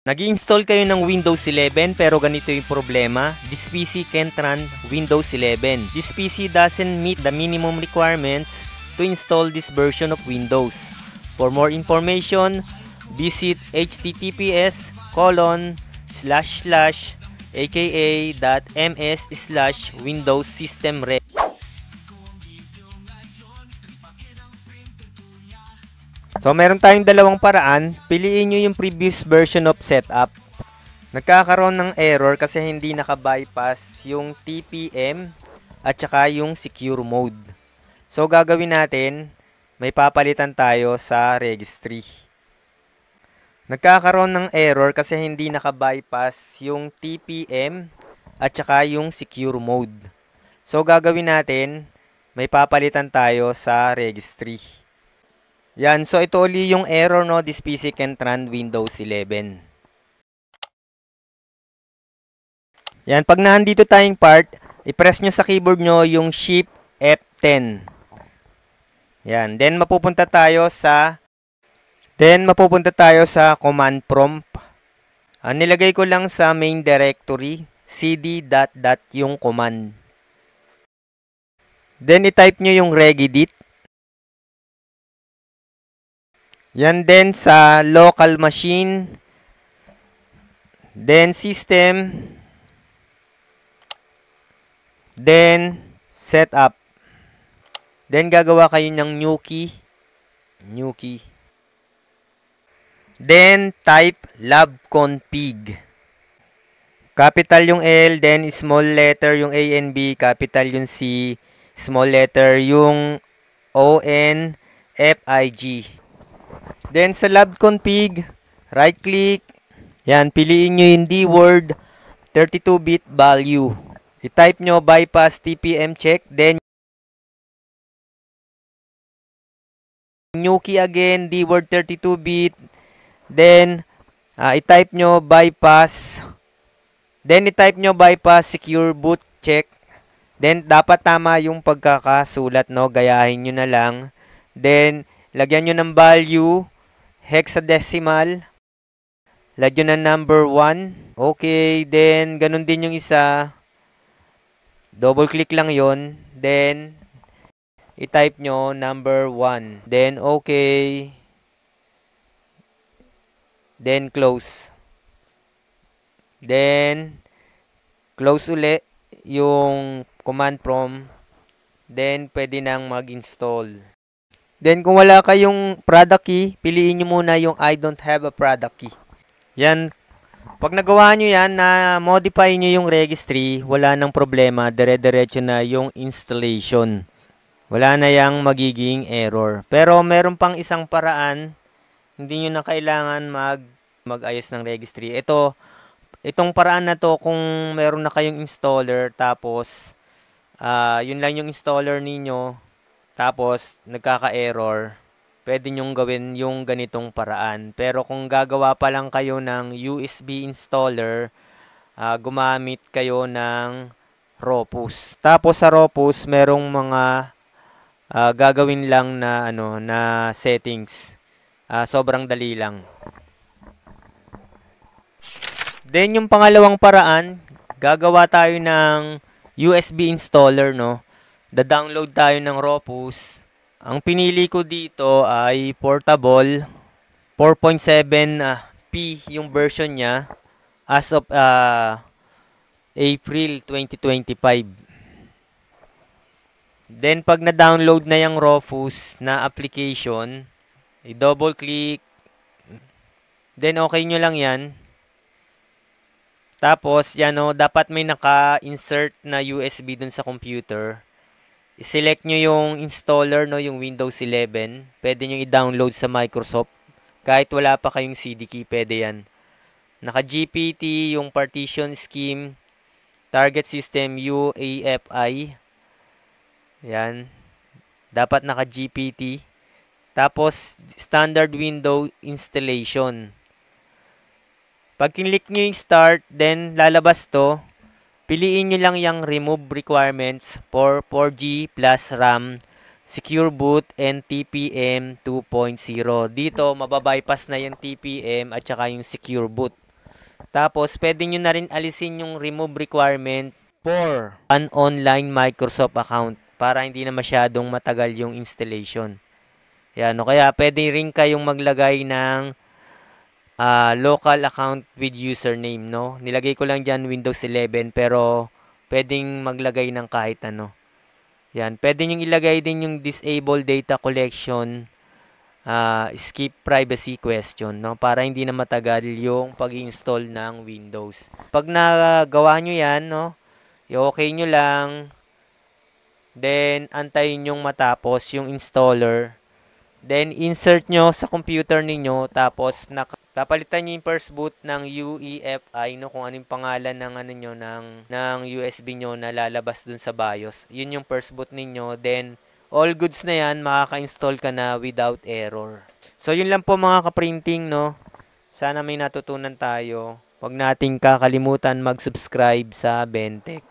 Nag-install kayo ng Windows 11 pero ganito yung problema. This PC can't run Windows 11. This PC doesn't meet the minimum requirements to install this version of Windows. For more information, visit https://aka.ms/windows-system-req. So, meron tayong dalawang paraan. Piliin nyo yung previous version of setup. Nagkakaroon ng error kasi hindi naka-bypass yung TPM at saka yung secure mode. So, gagawin natin, may papalitan tayo sa registry. Nagkakaroon ng error kasi hindi naka-bypass yung TPM at saka yung secure mode. So, gagawin natin, may papalitan tayo sa registry. Yan, so ito uli yung error, no? This PC can't run Windows 11. Yan, pag nandito tayong part, i-press nyo sa keyboard nyo yung Shift F10. Yan, then mapupunta tayo sa command prompt. Nilagay ko lang sa main directory, cd ... yung command. Then i-type nyo yung regedit. Yan din sa local machine. Then system. Then setup. Then gagawa kayo ng new key. Then type labconfig. Capital yung L, then small letter yung A and B, capital yung C, small letter yung O, N, F, I, G. Then sa labconfig, right click. Yan, piliin nyo yung D-word 32-bit value. I-type nyo bypass TPM check. Then new key again, D-word 32-bit. Then i-type nyo bypass. Then i-type nyo bypass secure boot check. Then dapat tama yung pagkakasulat, no? Gayahin nyo na lang. Then lagyan nyo ng value hexadecimal. Lagyan ng number 1. Okay, then ganun din yung isa. Double click lang yon. Then i-type nyo number 1. Then okay. Then close. Then close uli yung command prompt. Then pwede nang mag-install. Then, kung wala kayong product key, piliin nyo muna yung I don't have a product key. Yan. Pag nagawa nyo yan, na-modify nyo yung registry, wala nang problema. Dire-diretso na yung installation. Wala na yung magiging error. Pero, meron pang isang paraan. Hindi nyo na kailangan mag-ayos ng registry. Itong paraan na to, kung meron na kayong installer, tapos, yun lang yung installer ninyo, tapos nagkaka-error, pwede nyong gawin yung ganitong paraan. Pero kung gagawa pa lang kayo ng USB installer, gumamit kayo ng Ropus. Tapos sa Ropus, merong mga gagawin lang na settings. Sobrang dali lang. Then yung pangalawang paraan, gagawa tayo ng USB installer, no? Da-download tayo ng Ropus. Ang pinili ko dito ay portable 4.7p yung version niya as of April 2025. Then pag na-download na yung Ropus na application, i-double click. Then okay nyo lang yan. Tapos yan, dapat may naka-insert na USB dun sa computer. I-select nyo yung installer, yung Windows 11. Pwede nyo i-download sa Microsoft. Kahit wala pa kayong CD key, pwede yan. Naka-GPT, yung partition scheme, target system UEFI. Yan. Dapat naka-GPT. Tapos, standard window installation. Pag kinlik nyo yung start, then lalabas to. Piliin nyo lang yung remove requirements for 4G plus RAM, secure boot, and TPM 2.0. Dito, mababypass na yung TPM at saka yung secure boot. Tapos, pwede nyo na rin alisin yung remove requirement for an online Microsoft account para hindi na masyadong matagal yung installation. Yan, no? Kaya pwede rin kayong maglagay ng local account with username, no? Nilagay ko lang dyan Windows 11 pero pwedeng maglagay ng kahit ano. Yan, pwede nyo ilagay din yung disable data collection, skip privacy question, no? Para hindi na matagal yung pag-install ng Windows. Pag nagawa nyo yan, no? I-okay nyo lang. Then, antayin yung matapos yung installer. Then, insert nyo sa computer ninyo. Tapos, papalitan nyo yung first boot ng UEFI, no? Kung anong pangalan ng, ng USB nyo na lalabas dun sa BIOS. Yun yung first boot ninyo. Then, all goods na yan, makaka-install ka na without error. So, yun lang po mga ka-printing, no? Sana may natutunan tayo. Huwag nating kakalimutan mag-subscribe sa Bentech.